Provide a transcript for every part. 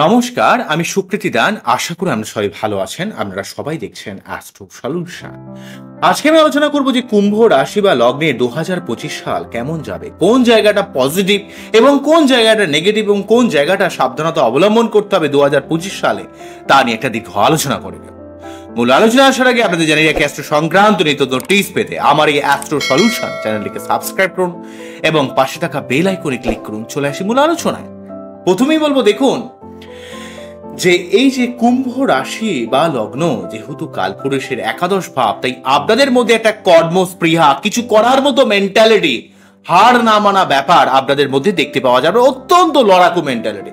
নমস্কার, আমি সুকৃতি দান। আশা করি আপনারা সবাই ভালো আছেন। আপনারা সবাই দেখছেন অ্যাস্ট্রো সলিউশন। আজকে আমি আলোচনা করব যে কুম্ভ রাশি বা লগ্নে 2025 সাল কেমন যাবে, কোন জায়গাটা পজিটিভ এবং কোন জায়গাটা নেগেটিভ এবং কোন জায়গাটা সাবধানতা অবলম্বন করতে হবে 2025 সালে, তা নিয়ে একটা দীর্ঘ আলোচনা করব। মূল আলোচনা আসার আগে আপনাদের জানিয়ে রাখি, অ্যাস্ট্রো সংক্রান্ত নিত্য নোটিশ পেতে আমার এই অ্যাস্ট্রো সলিউশন চ্যানেলটিকে সাবস্ক্রাইব করুন এবং পাশে থাকা বেল আইকনে ক্লিক করুন। চলে আসি মূল আলোচনায়। প্রথমেই বলবো, দেখুন যে এই যে কুম্ভ রাশি বা লগ্ন যেহেতু কালপুরুষের একাদশ ভাব, তাই আপনাদের মধ্যে একটা কর্মস্পৃহা, কিছু করার মতো মেন্টালিটি, হার না মানা ব্যাপার আপনাদের মধ্যে দেখতে পাওয়া যাবে। অত্যন্ত লড়াকু মেন্টালিটি,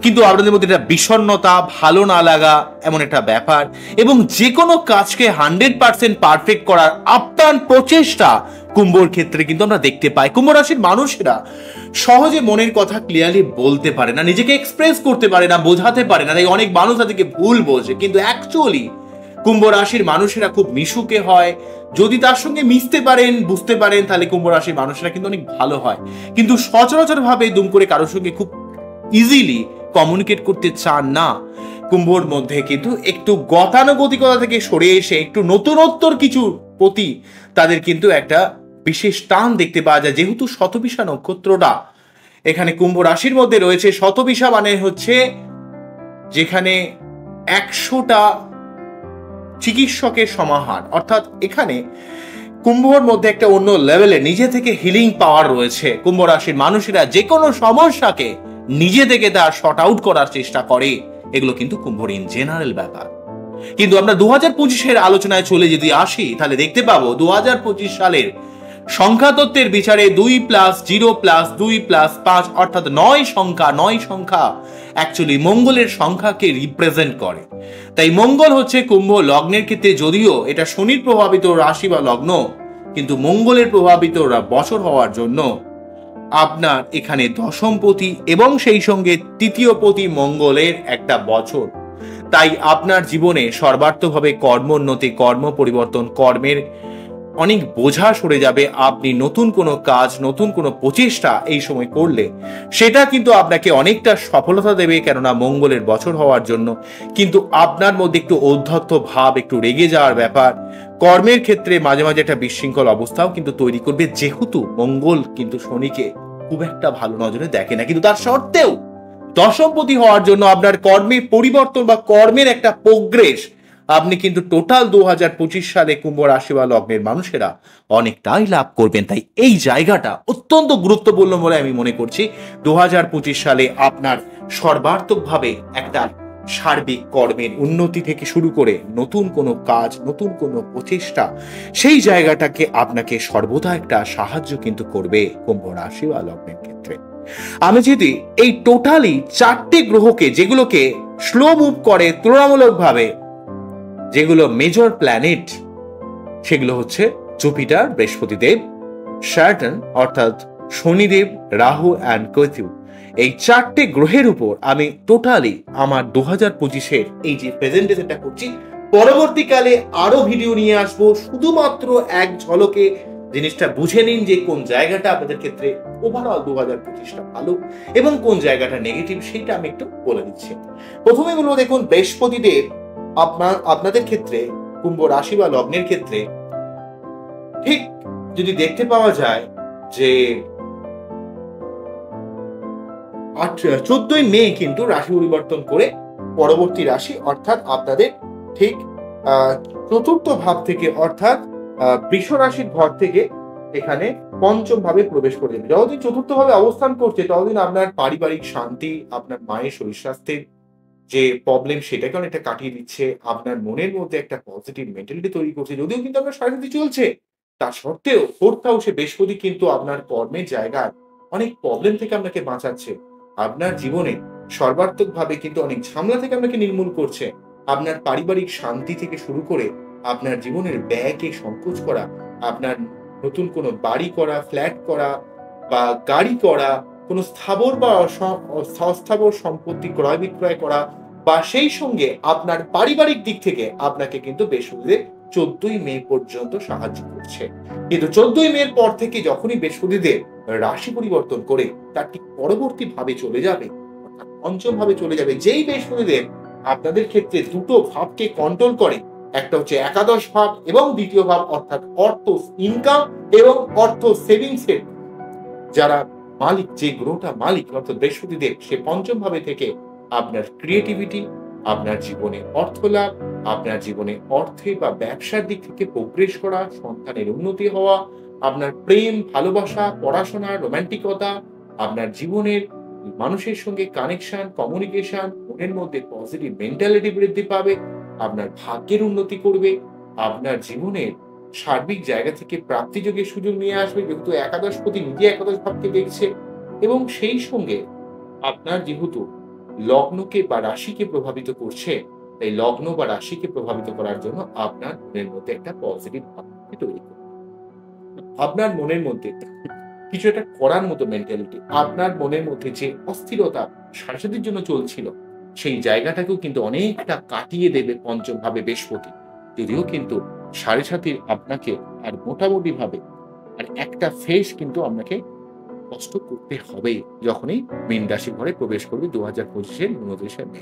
কিন্তু আপনাদের মধ্যে একটা বিষণ্ণতা, ভালো না লাগা এমন একটা ব্যাপার, এবং যে কোনো কাজকে 100% পারফেক্ট করার আপ্রাণ প্রচেষ্টা কুম্ভর ক্ষেত্রে কিন্তু আমরা দেখতে পাই। কুম্ভ রাশির মানুষেরা সহজে মনের কথা ক্লিয়ারলি বলতে পারে না, নিজেকে এক্সপ্রেস করতে পারে না, বোঝাতে পারে না, তাই অনেক মানুষ তাদেরকে ভুল বোঝে। কিন্তু অ্যাকচুয়ালি কুম্ভ রাশির মানুষেরা খুব মিশুকে হয়। যদি তার সঙ্গে মিশতে পারেন, বুঝতে পারেন, তাহলে কুম্ভ রাশির মানুষেরা কিন্তু অনেক ভালো হয়। কিন্তু সচরাচর ভাবে দুম করে কারোর সঙ্গে খুব ইজিলি কমিউনিকেট করতে চান না। কুম্ভর মধ্যে কিন্তু একটু গতানুগতিকতা থেকে সরে এসে একটু নতুনত্বর কিছুর প্রতি তাদের কিন্তু একটা বিশেষ টান দেখতে পাওয়া যায়। যেহেতু শতবিশা নক্ষত্রটা এখানে কুম্ভ রাশির মধ্যে রয়েছে, শতবিশা মানে হচ্ছে যেখানে 100টা চিকিৎসকের সমাহার, অর্থাৎ এখানে কুম্ভর মধ্যে একটা অন্য লেভেলে নিজে থেকে হিলিং পাওয়ার রয়েছে। কুম্ভ রাশির মানুষেরা যে কোনো সমস্যাকে নিজে থেকে তার শর্ট আউট করার চেষ্টা করে। এগুলো কিন্তু কুম্ভর ইন জেনারেল ব্যাপার। কিন্তু আমরা 2025-এর আলোচনায় চলে যদি আসি, তাহলে দেখতে পাবো 2025 সালের সংখ্যাতত্ত্বের বিচারে 2+0+2+5 অর্থাৎ 9 সংখ্যা অ্যাকচুয়ালি মঙ্গলের সংখ্যাকে রিপ্রেজেন্ট করে। তাই মঙ্গল হচ্ছে কুম্ভ লগ্নের ক্ষেত্রে, যদিও এটা শনির প্রভাবিত রাশি বা লগ্ন, কিন্তু মঙ্গলের প্রভাবিত বছর হওয়ার জন্য আপনার এখানে দশমপতি এবং সেই সঙ্গে তৃতীয়পতি মঙ্গলের একটা বছর। তাই আপনার জীবনে সর্বার্থভাবে কর্মোন্নতি, কর্ম পরিবর্তন, কর্মের অনেক বোঝা সরে যাবে। আপনি নতুন কোনো কাজ, নতুন কোনো প্রচেষ্টা এই সময় করলে সেটা কিন্তু আপনাকে অনেকটা সফলতা দেবে, কেননা মঙ্গলের বছর হওয়ার জন্য। কিন্তু আপনার মধ্যে একটু ঔদ্ধত্য ভাব, একটু রেগে যাওয়ার ব্যাপার, কর্মের ক্ষেত্রে মাঝে মাঝে একটা বিশৃঙ্খল অবস্থাও কিন্তু তৈরি করবে। যেহেতু মঙ্গল কিন্তু শনিকে খুব একটা ভালো নজরে দেখে না, কিন্তু তার সত্ত্বেও দশমপতি হওয়ার জন্য আপনার কর্মের পরিবর্তন বা কর্মের একটা প্রোগ্রেস আপনি কিন্তু টোটাল 2025 সালে কুম্ভ রাশি বা লগ্নের মানুষেরা অনেকটাই লাভ করবেন। তাই এই জায়গাটা অত্যন্ত গুরুত্বপূর্ণ বলে আমি মনে করছি। 2025 সালে আপনার সর্বার্থকভাবে একটা সার্বিক কর্মের উন্নতি থেকে শুরু করে নতুন কোনো কাজ, নতুন কোনো প্রচেষ্টা, সেই জায়গাটাকে আপনাকে সর্বদা একটা সাহায্য কিন্তু করবে কুম্ভ রাশি বা লগ্নের ক্ষেত্রে। আমি যদি এই টোটালি 4টে গ্রহকে, যেগুলোকে স্লো মুভ করে তুলনামূলকভাবে, যেগুলো মেজর প্ল্যানেট, সেগুলো হচ্ছে জুপিটার, বৃহস্পতিদেব, স্যাটার্ন অর্থাৎ শনিদেব, রাহু অ্যান্ড কেতু, এই 4টে গ্রহের উপর আমি টোটালি আমার 2025-এর এই যে প্রেজেন্টেশনটা করছি, পরবর্তীকালে আরো ভিডিও নিয়ে আসবো। শুধুমাত্র এক ঝলকে জিনিসটা বুঝে নিন যে কোন জায়গাটা আপনাদের ক্ষেত্রে ওভারঅল 2025টা ভালো এবং কোন জায়গাটা নেগেটিভ, সেটা আমি একটু বলে দিচ্ছি। প্রথমে বলবো, দেখুন বৃহস্পতিদেব আপনাদের ক্ষেত্রে, কুম্ভ রাশি বা লগ্নের ক্ষেত্রে ঠিক যদি দেখতে পাওয়া যায় যে 14ই মে কিন্তু রাশি পরিবর্তন করে পরবর্তী রাশি অর্থাৎ আপনাদের ঠিক চতুর্থ ভাব থেকে, অর্থাৎ বৃষ রাশির ঘর থেকে এখানে পঞ্চম ভাবে প্রবেশ করে যাবে। যতদিন চতুর্থ ভাবে অবস্থান করছে, ততদিন আপনার পারিবারিক শান্তি, আপনার মায়ের শরীর স্বাস্থ্যের যে প্রবলেম, সেটাকে অনেকটা কাটিয়ে দিচ্ছে। আপনার মনের মধ্যে একটা পজিটিভ মেন্টালিটি তৈরি করছে। যদিও কিন্তু আপনার সারাদিন চলছে, তা সত্ত্বেও ফোর্থ হাউসে বৃহস্পতি কিন্তু আপনার কর্মের জায়গায় অনেক প্রবলেম থেকে আপনাকে বাঁচাচ্ছে। আপনার জীবনে সর্বার্থকভাবে কিন্তু অনেক ঝামেলা থেকে আপনাকে নির্মূল করছে। আপনার পারিবারিক শান্তি থেকে শুরু করে আপনার জীবনের ব্যয়কে সংকোচ করা, আপনার নতুন কোনো বাড়ি করা, ফ্ল্যাট করা বা গাড়ি করা, কোনো স্থাবর বা অস্থাবর সম্পত্তি ক্রয় বিক্রয় করা, বা সেই সঙ্গে আপনার পারিবারিক দিক থেকে আপনাকে কিন্তু বৃহস্পতিদেব 14ই মে পর্যন্ত সাহায্য করছে। কিন্তু 14ই মে পর থেকে যখনই বৃহস্পতিদেব রাশি পরিবর্তন করে তার ঠিক পরবর্তী ভাবে চলে যাবে, পঞ্চম ভাবে চলে যাবে। যেই বৃহস্পতিদেব আপনাদের ক্ষেত্রে দুটো ভাবকে কন্ট্রোল করে, একটা হচ্ছে একাদশ ভাব এবং দ্বিতীয় ভাব অর্থাৎ অর্থ ইনকাম এবং অর্থ সেভিংস এর যারা মালিক, যে গ্রহটা মালিক অর্থাৎ বৃহস্পতিদেব, সে পঞ্চম ভাবে থেকে আপনার ক্রিয়েটিভিটি, আপনার জীবনে অর্থ লাভ, আপনার জীবনে অর্থে বা ব্যবসার দিক থেকে প্রোগ্রেস করা, সন্তানের উন্নতি হওয়া, আপনার প্রেম, ভালোবাসা, পড়াশোনা, রোমান্টিকতা, আপনার জীবনের মানুষের সঙ্গে কানেকশন, কমিউনিকেশন, মনের মধ্যে পজিটিভ মেন্টালিটি বৃদ্ধি পাবে, আপনার ভাগ্যের উন্নতি করবে, আপনার জীবনের সার্বিক জায়গা থেকে প্রাপ্তিযোগের সুযোগ নিয়ে আসবে, যেহেতু একাদশপতি নিজে একাদশ ভাবকে দেখছে, এবং সেই সঙ্গে আপনার যেহেতু লগ্নকে বা রাশিকে প্রভাবিত করছে, তাই লগ্ন বা রাশিকে প্রভাবিত করার জন্য আপনার মনের মধ্যে একটা পজিটিভ ভাবকে তৈরি করবে। আপনার মনের মধ্যে কিছু একটা করার মতো মেন্টালিটি, আপনার মনের মধ্যে যে অস্থিরতা সারাসাতির জন্য চলছিল, সেই জায়গাটাকেও কিন্তু অনেকটা কাটিয়ে দেবে পঞ্চম ভাবে বৃহস্পতি। যদিও কিন্তু সাড়ে সাতির আপনাকে আর মোটামুটি ভাবে আর একটা ফেজ কিন্তু আপনাকে কষ্ট করতে হবে যখনই মীন রাশি ঘরে প্রবেশ করবে 2025-এর 29শে মে।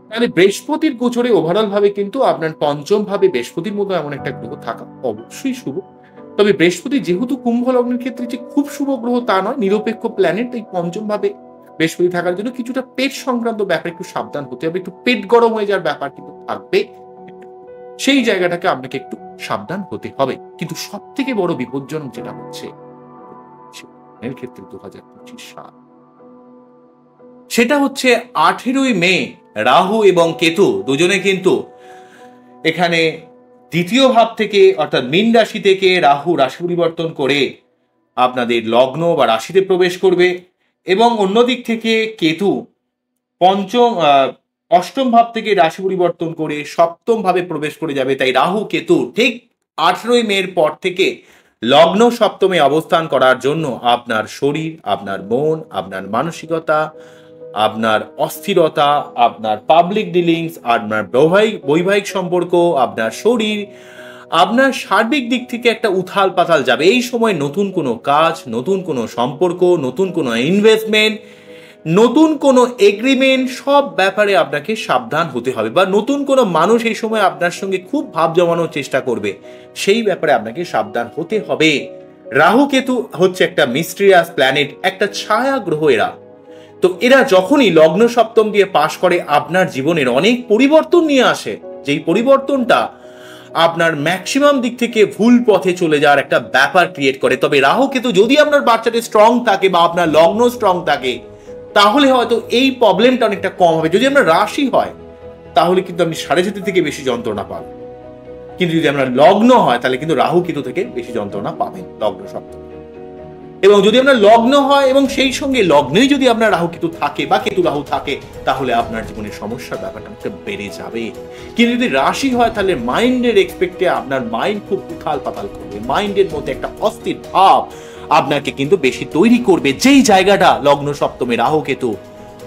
তাহলে বৃহস্পতির গোচরে ওভারঅল ভাবে কিন্তু আপনার পঞ্চম ভাবে বৃহস্পতির মতো এমন একটা গ্রহ থাকা অবশ্যই শুভ। তবে বৃহস্পতি যেহেতু কুম্ভ লগ্নের ক্ষেত্রে যে খুব শুভ গ্রহ তা নয়, নিরপেক্ষ প্ল্যানেট, তাই পঞ্চম ভাবে বৃহস্পতি থাকার জন্য কিছুটা পেট সংক্রান্ত ব্যাপারে একটু সাবধান হতে হবে, একটু পেট গরম হয়ে যাওয়ার ব্যাপার কিন্তু থাকবে, সেই জায়গাটাকে আপনাকে একটু সাবধান হতে হবে। কিন্তু সব থেকে বড় বিপজ্জনক যেটা হচ্ছে এর ক্ষেত্রে 2025 সাল, সেটা হচ্ছে 18ই মে রাহু এবং কেতু দুজনে কিন্তু এখানে দ্বিতীয় ভাব থেকে অর্থাৎ মীন রাশি থেকে রাহু রাশি পরিবর্তন করে আপনাদের লগ্ন বা রাশিতে প্রবেশ করবে, এবং অন্যদিক থেকে কেতু অষ্টম ভাব থেকে রাশি পরিবর্তন করে সপ্তম ভাবে প্রবেশ করে যাবে। তাই রাহু কেতু ঠিক 18ই মের পর থেকে লগ্ন সপ্তমে অবস্থান করার জন্য আপনার শরীর, আপনার মন, আপনার মানসিকতা, আপনার অস্থিরতা, আপনার পাবলিক ডিলিংস, আপনার বৈবাহিক সম্পর্ক, আপনার শরীর, আপনার সার্বিক দিক থেকে একটা উথাল পাতাল যাবে। এই সময় নতুন কোনো কাজ, নতুন কোনো সম্পর্ক, নতুন কোনো ইনভেস্টমেন্ট, নতুন কোনো এগ্রিমেন্ট, সব ব্যাপারে আপনাকে সাবধান হতে হবে, বা নতুন কোনো মানুষ এই সময় আপনার সঙ্গে খুব ভাব জমানোর চেষ্টা করবে, সেই ব্যাপারে আপনাকে সাবধান হতে হবে। রাহু কেতু হচ্ছে একটা মিস্টেরিয়াস প্ল্যানেট, একটা ছায়া গ্রহ এরা। তো এরা যখনই লগ্ন সপ্তম দিয়ে পাশ করে আপনার জীবনের অনেক পরিবর্তন নিয়ে আসে, যেই পরিবর্তনটা আপনার ম্যাক্সিমাম দিক থেকে ভুল পথে চলে যাওয়ার একটা ব্যাপার ক্রিয়েট করে। তবে রাহু কেতু যদি আপনার বাচ্চাটি স্ট্রং থাকে বা আপনার লগ্ন স্ট্রং থাকে, তাহলে হয়তো এই প্রবলেমটা অনেকটা কম হবে। যদি আপনার রাশি হয় তাহলে কিন্তু আপনি সাড়ে সাতি থেকে বেশি যন্ত্রণা পাবেন, কিন্তু যদি আপনার লগ্ন হয় তাহলে কিন্তু রাহু কেতু থেকে বেশি যন্ত্রণা পাবেন লগ্ন সপ্তম। এবং যদি আপনার লগ্ন হয় এবং সেই সঙ্গে লগ্নেই যদি আপনার রাহু কেতু থাকে বা কেতু রাহু থাকে, তাহলে আপনার জীবনের সমস্যার ব্যাপারটা অনেকটা বেড়ে যাবে। কিন্তু যদি রাশি হয় তাহলে মাইন্ডের এক্সপেক্টে আপনার মাইন্ড খুব উথাল পাতাল করবে, মাইন্ডের মধ্যে একটা অস্থির ভাব আপনাকে কিন্তু বেশি তৈরি করবে। যেই জায়গাটা লগ্ন সপ্তমে রাহু কেতু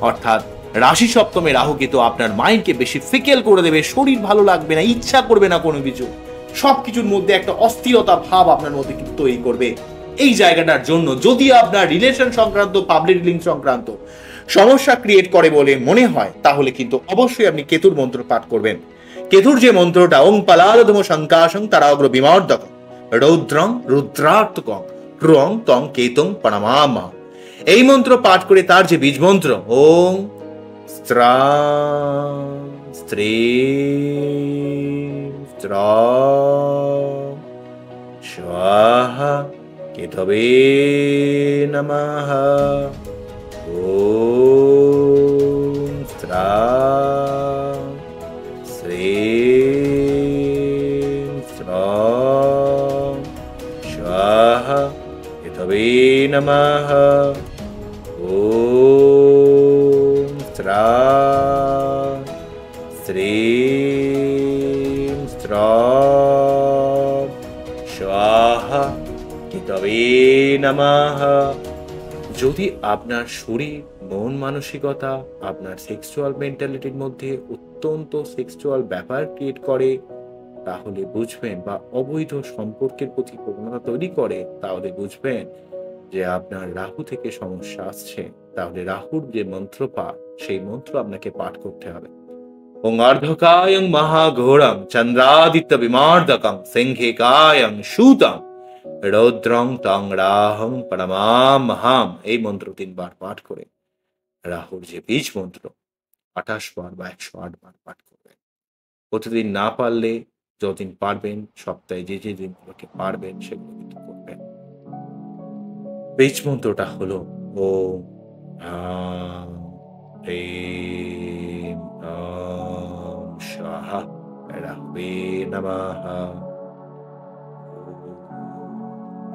অর্থাৎ রাশি সপ্তমে রাহু কেতু আপনার মাইন্ডকে বেশি ফিকেল করে দেবে, শরীর ভালো লাগবে না, ইচ্ছা করবে না কোনো কিছু, সবকিছুর মধ্যে একটা অস্থিরতা ভাব আপনার মধ্যে কিন্তু তৈরি করবে। এই জায়গাটার জন্য যদি আপনার রিলেশন সংক্রান্ত, পাবলিক ডিলিং সংক্রান্ত সমস্যা ক্রিয়েট করে বলে মনে হয়, তাহলে কিন্তু অবশ্যই আপনি কেতুর মন্ত্র পাঠ করবেন। কেতুর যে মন্ত্রটা ওং পালারধম শঙ্কাশং তারাগ্র বিমর্দক রৌদ্রং রুদ্রার্তকং ক্রং তং কেতুং প্রণমামা, এই মন্ত্র পাঠ করে তার যে বীজ মন্ত্র ওং স্ত্রাং স্ত্রীং স্ত্রাং স্বাহা কেতবে নমঃ ওম স্ত্রাং স্ত্রীং স্ত্রাং স্বাহা কেতবে নমঃ ওম স্ত্রাং স্ত্রীং স্ত্রাং স্বাহা কেতবে নমঃ। যদি আপনার শরীর, মন, মানসিকতা আপনার সেক্সুয়াল মেন্টালিটির মধ্যে অত্যন্ত সেক্সুয়াল ব্যাপার ক্রিয়েট করে, তাহলে বুঝবেন, বা অবৈধ সম্পর্কের প্রতি প্রবণতা তৈরি করে, তাহলে বুঝবেন যে আপনার রাহু থেকে সমস্যা আসছে। তাহলে রাহুর যে মন্ত্রপাঠ সেই মন্ত্র আপনাকে পাঠ করতে হবে। ওং অর্ধকায়ং মহাঘোরং চন্দ্রাদিত্য বিমার্দকং সিংহিকায়ং শূতং রৌদ্রং তং রাহং পরমামহাম। এই মন্ত্র 3 বার পাঠ করে রাহুর যে বীজ মন্ত্র 28 বার বা 108 বার পাঠ করবেন। প্রতিদিন না পারলে যতদিন পারবেন, সপ্তাহে যে যে দিনগুলোকে পারবেন সেগুলো কিন্তু করবেন। বীজ মন্ত্রটা হলো ওম হ্রাম হ্রিম ওম স্বাহা রাহবে নমঃ।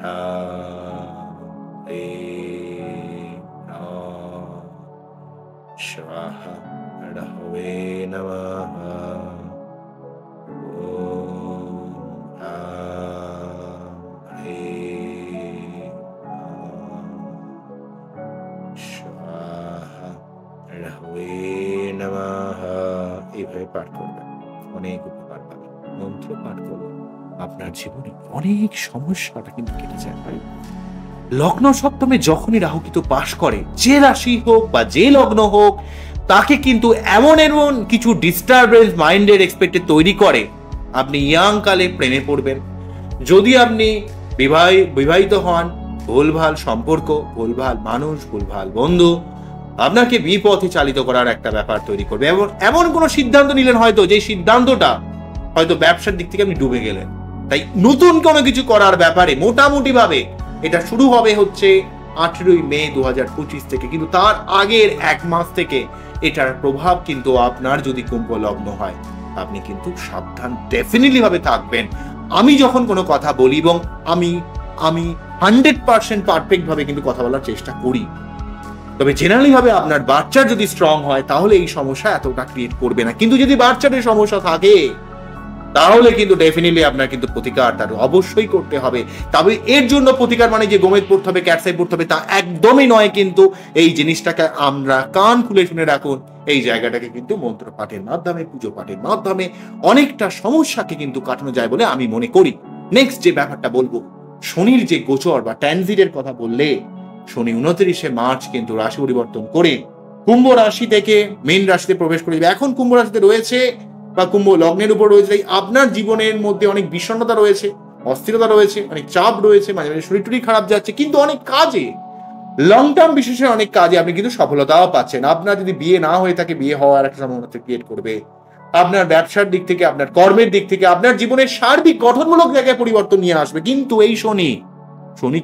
হ্রাম হ্রিম ওম স্বাহা রাহবে নমঃ। এইভাবে পাঠ করবেন, অনেক উপকার পাবেন। মন্ত্র পাঠ করলে আপনার জীবনে অনেক সমস্যাটা কিন্তু কেটে যায়। লগ্ন সপ্তমে যখনই রাহু কিন্তু পাশ করে, যে রাশি হোক বা যে লগ্ন হোক, তাকে কিন্তু এমন এমন কিছু ডিস্টারবেন্স মাইন্ডের এক্সপেক্টে তৈরি করে, আপনি ইয়াং কালে প্রেমে পড়বেন। যদি আপনি বিবাহিত হন, ভুলভাল সম্পর্ক, ভুলভাল মানুষ, ভুলভাল বন্ধু আপনাকে বিপথে চালিত করার একটা ব্যাপার তৈরি করবে। এমন কোন সিদ্ধান্ত নিলেন হয়তো, যে সিদ্ধান্তটা হয়তো ব্যবসার দিক থেকে আপনি ডুবে গেলেন। তাই নতুন কোনো কিছু করার ব্যাপারে মোটামুটি ভাবে এটা শুরু হবে হচ্ছে 18 মে 2025 থেকে, কিন্তু তার আগের 1 মাস থেকে এটার প্রভাব কিন্তু আপনার যদি কুম্ভ লগ্ন হয়, আপনি কিন্তু সাবধান ডেফিনেটলি ভাবে থাকবেন। আমি যখন কোনো কথা বলি এবং আমি 100% পারফেক্ট ভাবে কিন্তু কথা বলার চেষ্টা করি, তবে জেনারেলি ভাবে আপনার বাচ্চার যদি স্ট্রং হয় তাহলে এই সমস্যা এতটা ক্রিয়েট করবে না। কিন্তু যদি বাচ্চাদের সমস্যা থাকে তাহলে কিন্তু ডেফিনেটলি আপনার কিন্তু প্রতিকার তার অবশ্যই করতে হবে। তবে এর জন্য প্রতিকার মানে যে গোমেদ পড়তে হবে, ক্যাটসাই পড়তে হবে তা একদমই নয়। কিন্তু এই জিনিসটাকে আমরা কান খুলে শুনে রাখুন, এই জায়গাটাকে কিন্তু মন্ত্র পাঠের মাধ্যমে, পুজো পাঠের মাধ্যমে অনেকটা সমস্যাকে কিন্তু কাটানো যায় বলে আমি মনে করি। নেক্সট যে ব্যাপারটা বলবো, শনির যে গোচর বা ট্রানজিটের কথা বললে, শনি 29 মার্চ কিন্তু রাশি পরিবর্তন করে কুম্ভ রাশি থেকে মীন রাশিতে প্রবেশ করে যাবে। এখন কুম্ভ রাশিতে রয়েছে বা কুম্ভ লগ্নের উপর রয়েছে, আপনার জীবনের মধ্যে অনেক বিষণ্ণতা রয়েছে, অস্থিরতা রয়েছে, অনেক চাপ রয়েছে, মাঝে মাঝে শরীর টরীর খারাপ যাচ্ছে, কিন্তু অনেক কাজে, লং টার্ম বিশেষে অনেক কাজে আপনি কিন্তু সফলতাও পাচ্ছেন। আপনার যদি বিয়ে না হয়ে থাকে, বিয়ে হওয়ার একটা সম্ভাবনা ক্রিয়েট করবে। আপনার ব্যবসার দিক থেকে, আপনার কর্মের দিক থেকে, আপনার জীবনের সার্বিক গঠনমূলক জায়গায় পরিবর্তন নিয়ে আসবে। কিন্তু এই শনি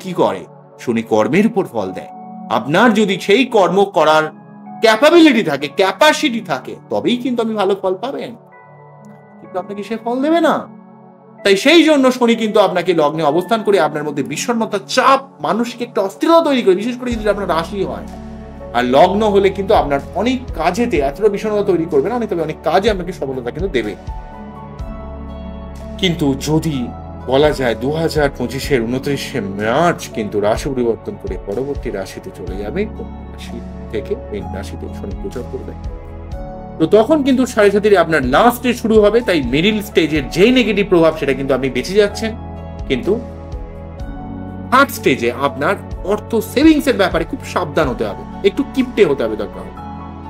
কি করে? শনি কর্মের উপর ফল দেয়। আপনার যদি সেই কর্ম করার ক্যাপাবিলিটি থাকে, ক্যাপাসিটি থাকে, তবেই কিন্তু আপনি ভালো ফল পাবেন, কিন্তু আপনাকে সে ফল দেবে না। তাই সেই জন্য শনি কিন্তু আপনাকে লগ্নে অবস্থান করে আপনার মধ্যে বিষণ্ণতা, চাপ, মানসিক একটা অস্থিরতা তৈরি করে, বিশেষ করে যদি আপনার রাশি হয়। আর লগ্ন হলে কিন্তু আপনার অনেক কাজেতে এতটা বিষণ্ণতা তৈরি করবে না, তবে অনেক কাজে আপনাকে সফলতা কিন্তু দেবে। কিন্তু যদি বলা যায় 2025-এর 29 মার্চ কিন্তু রাশি পরিবর্তন করে পরবর্তী রাশিতে চলে যাবে, রাশি থেকে মীন রাশিতে শনি গোচর করবে। তো তখন কিন্তু 7.5 আপনার লাস্ট স্টেজ শুরু হবে। তাই মিডিল স্টেজের যেই নেগেটিভ প্রভাব সেটা কিন্তু আপনি বেঁচে যাচ্ছেন, কিন্তু থার্ড স্টেজে আপনার অর্থ সেভিংস এর ব্যাপারে খুব সাবধান হতে হবে, একটু কিপটে হতে হবে। দরকার হবে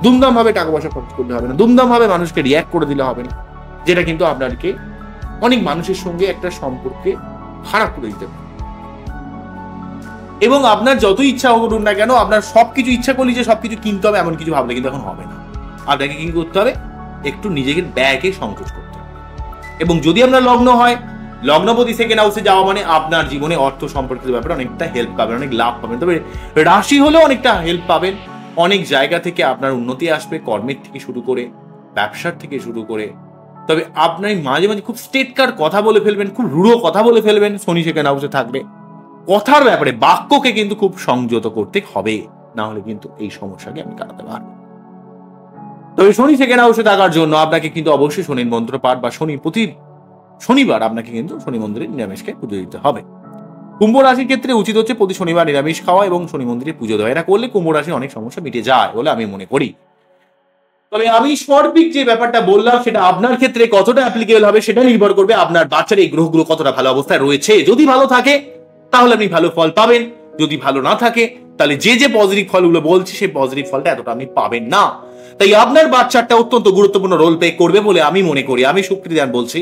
দুমদাম ভাবে টাকা পয়সা খরচ করতে হবে না, দুমদাম ভাবে মানুষকে রিয়াক্ট করে দিলে হবে না, যেটা কিন্তু আপনাকে অনেক মানুষের সঙ্গে একটা সম্পর্কে খারাপ করে দিতে পারে। এবং আপনার যত ইচ্ছা করুন না কেন, আপনার সবকিছু ইচ্ছা করলে যে সবকিছু কিনতে হবে এমন কিছু ভাবলে কিন্তু এখন হবে না। আপনাকে কি করতে হবে? একটু নিজেকে ব্যয়কে সংকোচ করতে হবে। এবং যদি আপনার লগ্ন হয়, লগ্নপতি সেকেন্ড হাউসে যাওয়া মানে আপনার জীবনে অর্থ সম্পর্কিত ব্যাপারে অনেকটা হেল্প পাবেন, অনেক লাভ পাবেন। তবে রাশি হলেও অনেকটা হেল্প পাবেন, অনেক জায়গা থেকে আপনার উন্নতি আসবে, কর্মের থেকে শুরু করে, ব্যবসার থেকে শুরু করে। তবে আপনার মাঝে মাঝে খুব স্টেটকার কথা বলে ফেলবেন, খুব রূঢ় কথা বলে ফেলবেন। শনি সেকেন্ড হাউসে থাকবে, কথার ব্যাপারে বাক্যকে কিন্তু খুব সংযত করতে হবে, না হলে কিন্তু এই সমস্যাকে আমি কাটাতে পারবো। তবে শনি সেকেন্ড হাউসে থাকার জন্য আপনাকে কিন্তু অবশ্যই শনির মন্ত্র পাঠ বা প্রতি শনিবার আপনাকে কিন্তু শনি মন্দিরে নিরামিষকে পুজো দিতে হবে। কুম্ভ রাশির ক্ষেত্রে উচিত হচ্ছে প্রতি শনিবার নিরামিষ খাওয়া এবং শনি মন্দিরে পুজো দেওয়া। এটা করলে কুম্ভ রাশির অনেক সমস্যা মিটে যায় বলে আমি মনে করি। তবে আমি সার্বিক যে ব্যাপারটা বললাম সেটা আপনার ক্ষেত্রে কতটা অ্যাপ্লিকেবল হবে সেটা নির্ভর করবে আপনার বাচ্চার এই গ্রহগুলো কতটা ভালো অবস্থায় রয়েছে। যদি ভালো থাকে তাহলে আপনি ভালো ফল পাবেন, যদি ভালো না থাকে তাহলে যে পজিটিভ ফলগুলো বলছি সেই পজিটিভ ফলটা এতটা আপনি পাবেন না। তাই আপনার বাচ্চাটা অত্যন্ত গুরুত্বপূর্ণ রোল প্লে করবে বলে আমি মনে করি, আমি শুক্রদিন বলছি।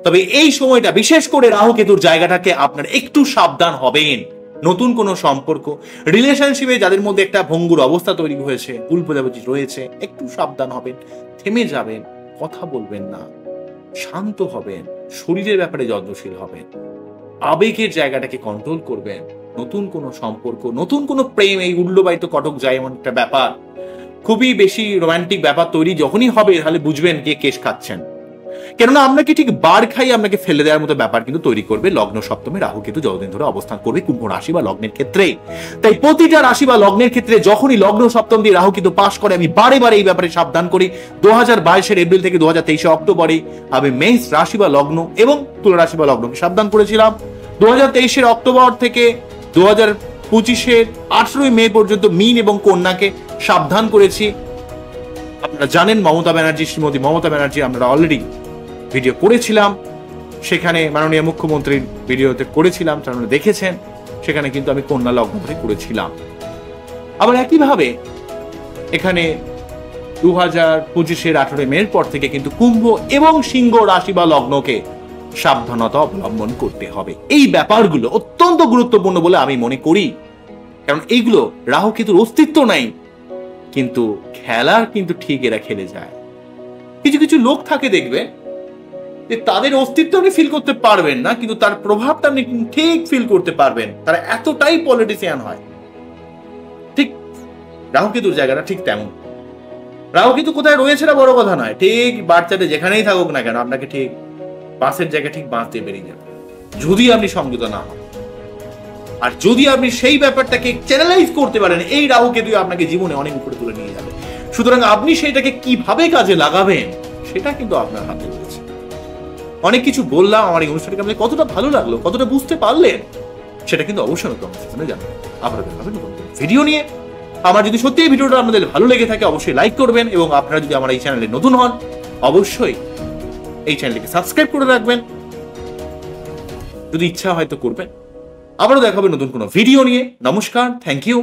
তবে এই সময়টা বিশেষ করে রাহু কেতুর জায়গাটাকে আপনার একটু সাবধান হবেন। নতুন কোনো সম্পর্ক, রিলেশনশিপে যাদের মধ্যে একটা ভঙ্গুর অবস্থা তৈরি হয়েছে, ভুল বোঝাবুঝি রয়েছে, একটু সাবধান হবেন, থেমে যাবেন, কথা বলবেন না, শান্ত হবেন, শরীরের ব্যাপারে যত্নশীল হবেন, আবেগের জায়গাটাকে কন্ট্রোল করবেন। নতুন কোনো সম্পর্ক, নতুন কোনো প্রেম, এই উল্লবায়িত কটক যায় এমন একটা ব্যাপার, খুবই বেশি রোমান্টিক ব্যাপার তৈরি যখনই হবে, তাহলে বুঝবেন কে কেশ খাচ্ছেন। কেননা আপনাকে ঠিক বার খাই আপনাকে ফেলে দেওয়ার মতো ব্যাপার কিন্তু তৈরি করবে লগ্ন সপ্তমে রাহু কেতু যতদিন ধরে অবস্থান করবে কুম্ভ রাশি বা লগ্নের ক্ষেত্রে। তাই প্রতিটা রাশি বা লগ্নের ক্ষেত্রে যখনই লগ্ন সপ্তম দিয়ে রাহু কেতু পাশ করে, আমি বারে বারে এই ব্যাপারে সাবধান করি। 2022 এপ্রিল থেকে 2023 অক্টোবরে আমি মেষ রাশি বা লগ্ন এবং তুলা রাশি বা লগ্নকে সাবধান করেছিলাম। 2023 অক্টোবর থেকে 2025 18 মে পর্যন্ত মীন এবং কন্যাকে সাবধান করেছি। আপনারা জানেন মমতা ব্যানার্জি, শ্রীমতী মমতা ব্যানার্জি, আমরা অলরেডি ভিডিও করেছিলাম, সেখানে মাননীয় মুখ্যমন্ত্রীর ভিডিওতে করেছিলাম, আপনারা দেখেছেন। সেখানে কিন্তু আমি কন্যা লগ্ন ধরে করেছিলাম। আবার একইভাবে এখানে 2025 18 মের পর থেকে কিন্তু কুম্ভ এবং সিংহ রাশি বা লগ্নকে সাবধানতা অবলম্বন করতে হবে। এই ব্যাপারগুলো অত্যন্ত গুরুত্বপূর্ণ বলে আমি মনে করি, কারণ এইগুলো রাহু কেতুর অস্তিত্ব নাই, কিন্তু খেলার কিন্তু ঠিক এরা খেলে যায়। কিছু কিছু লোক থাকে দেখবে যে তাদের অস্তিত্ব আপনি ফিল করতে পারবেন না, কিন্তু তার প্রভাবটা আপনি ঠিক ফিল করতে পারবেন। তারা এতটাই পলিটিশিয়ান হয়। ঠিক রাহু কেতুর জায়গাটা ঠিক তেমন। রাহু কেতু কোথায় রয়েছে না বড় কথা নয়, ঠিক বাচ্চাটা যেখানেই থাকুক না কেন আপনাকে ঠিক বাসের জায়গায় ঠিক বাঁচ দিয়ে বেরিয়ে যাবে, যদি আপনি সংযত না হন। আর যদি আপনি সেই ব্যাপারটাকে চ্যানেলাইজ করতে পারেন, এই রাহু কেতু আপনাকে জীবনে অনেক উপরে তুলে নিয়ে যাবে। সুতরাং আপনি সেইটাকে কিভাবে কাজে লাগাবেন সেটা কিন্তু আপনার হাতে রয়েছে। অনেক কিছু বললাম, আমার এই অনুষ্ঠানকে আপনাদের কতটা ভালো লাগলো, কতটা বুঝতে পারলেন, সেটা কিন্তু অবশ্যই কমেন্ট সেকশনে জানাবেন। আবার দেখা হবে নতুন ভিডিও নিয়ে। আমার যদি সত্যি এই ভিডিওটা আপনাদের ভালো লেগে থাকে অবশ্যই লাইক করবেন, এবং আপনারা যদি আমার এই চ্যানেলে নতুন হন অবশ্যই এই চ্যানেলটিকে সাবস্ক্রাইব করে রাখবেন, যদি ইচ্ছা হয় তো করবেন। আবারও দেখা হবে নতুন কোনো ভিডিও নিয়ে। নমস্কার, থ্যাংক ইউ।